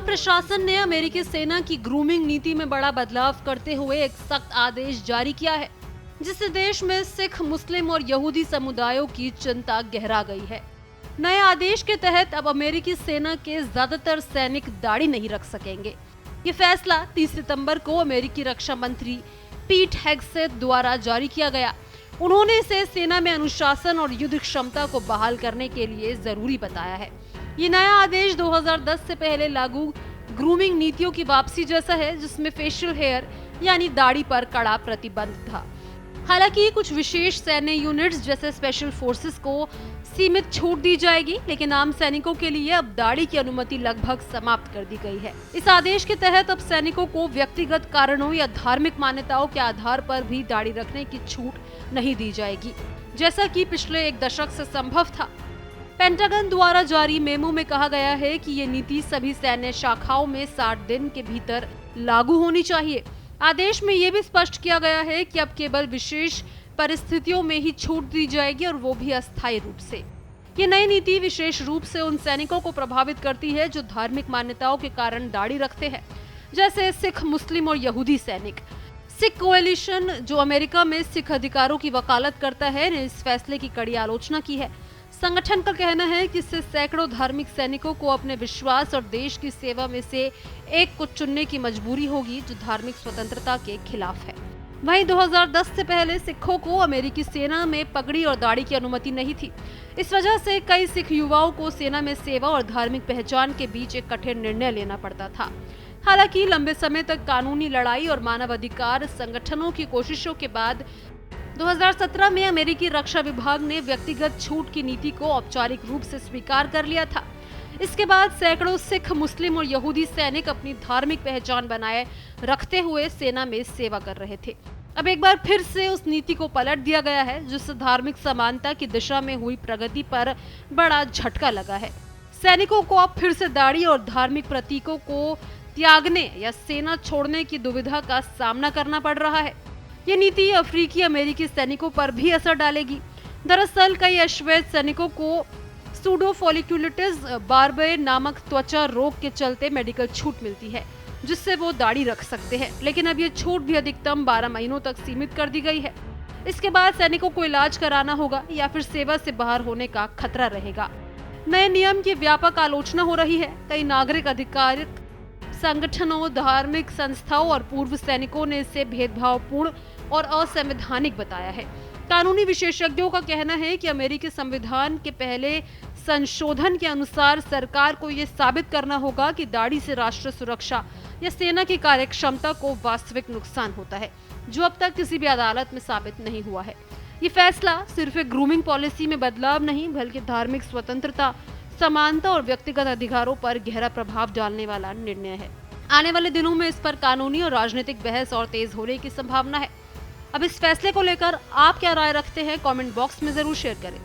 प्रशासन ने अमेरिकी सेना की ग्रूमिंग नीति में बड़ा बदलाव करते हुए एक सख्त आदेश जारी किया है, जिससे देश में सिख, मुस्लिम और यहूदी समुदायों की चिंता गहरा गई है। नए आदेश के तहत अब अमेरिकी सेना के ज्यादातर सैनिक दाढ़ी नहीं रख सकेंगे। ये फैसला 30 सितंबर को अमेरिकी रक्षा मंत्री पीट हेग्सेथ द्वारा जारी किया गया। उन्होंने इसे सेना में अनुशासन और युद्ध क्षमता को बहाल करने के लिए जरूरी बताया है। ये नया आदेश 2010 से पहले लागू ग्रूमिंग नीतियों की वापसी जैसा है, जिसमें फेशियल हेयर यानी दाढ़ी पर कड़ा प्रतिबंध था। हालांकि कुछ विशेष सैन्य यूनिट्स जैसे स्पेशल फोर्सेस को सीमित छूट दी जाएगी, लेकिन आम सैनिकों के लिए अब दाढ़ी की अनुमति लगभग समाप्त कर दी गई है। इस आदेश के तहत अब सैनिकों को व्यक्तिगत कारणों या धार्मिक मान्यताओं के आधार पर भी दाढ़ी रखने की छूट नहीं दी जाएगी, जैसा कि पिछले एक दशक से संभव था। पेंटागन द्वारा जारी मेमो में कहा गया है कि ये नीति सभी सैन्य शाखाओं में 60 दिन के भीतर लागू होनी चाहिए। आदेश में ये भी स्पष्ट किया गया है कि अब केवल विशेष परिस्थितियों में ही छूट दी जाएगी, और वो भी अस्थायी रूप से। ये नई नीति विशेष रूप से उन सैनिकों को प्रभावित करती है जो धार्मिक मान्यताओं के कारण दाढ़ी रखते हैं, जैसे सिख, मुस्लिम और यहूदी सैनिक। सिख कोएलिशन, जो अमेरिका में सिख अधिकारों की वकालत करता है, ने इस फैसले की कड़ी आलोचना की है। संगठन का कहना है कि इससे सैकड़ों धार्मिक सैनिकों को अपने विश्वास और देश की सेवा में से एक को चुनने की मजबूरी होगी, जो धार्मिक स्वतंत्रता के खिलाफ है। वहीं 2010 से पहले सिखों को अमेरिकी सेना में पगड़ी और दाढ़ी की अनुमति नहीं थी। इस वजह से कई सिख युवाओं को सेना में सेवा और धार्मिक पहचान के बीच एक कठिन निर्णय लेना पड़ता था। हालांकि लंबे समय तक कानूनी लड़ाई और मानवाधिकार संगठनों की कोशिशों के बाद 2017 में अमेरिकी रक्षा विभाग ने व्यक्तिगत छूट की नीति को औपचारिक रूप से स्वीकार कर लिया था। इसके बाद सैकड़ों सिख, मुस्लिम और यहूदी सैनिक अपनी धार्मिक पहचान बनाए रखते हुए सेना में सेवा कर रहे थे। अब एक बार फिर से उस नीति को पलट दिया गया है, जिससे धार्मिक समानता की दिशा में हुई प्रगति पर बड़ा झटका लगा है। सैनिकों को अब फिर से दाढ़ी और धार्मिक प्रतीकों को त्यागने या सेना छोड़ने की दुविधा का सामना करना पड़ रहा है। ये नीति अफ्रीकी अमेरिकी सैनिकों पर भी असर डालेगी। दरअसल कई अश्वेत सैनिकों को सूडोफोलिकुलिटिस बार्बे नामक त्वचा रोग के चलते मेडिकल छूट मिलती है, जिससे वो दाढ़ी रख सकते हैं, लेकिन अब ये छूट भी अधिकतम 12 महीनों तक सीमित कर दी गई है। इसके बाद सैनिकों को इलाज कराना होगा या फिर सेवा से बाहर होने का खतरा रहेगा। नए नियम की व्यापक आलोचना हो रही है। कई नागरिक अधिकार संगठनों, धार्मिक संस्थाओं और पूर्व सैनिकों ने इसे भेदभावपूर्ण और असंवैधानिक बताया है। कानूनी विशेषज्ञों का कहना है कि अमेरिकी संविधान के पहले संशोधन के अनुसार सरकार को यह साबित करना होगा कि दाढ़ी से राष्ट्र सुरक्षा या सेना की कार्यक्षमता को वास्तविक नुकसान होता है, जो अब तक किसी भी अदालत में साबित नहीं हुआ है। ये फैसला सिर्फ एक ग्रूमिंग पॉलिसी में बदलाव नहीं, बल्कि धार्मिक स्वतंत्रता, समानता और व्यक्तिगत अधिकारों पर गहरा प्रभाव डालने वाला निर्णय है। आने वाले दिनों में इस पर कानूनी और राजनीतिक बहस और तेज होने की संभावना है। अब इस फैसले को लेकर आप क्या राय रखते हैं, कमेंट बॉक्स में जरूर शेयर करें।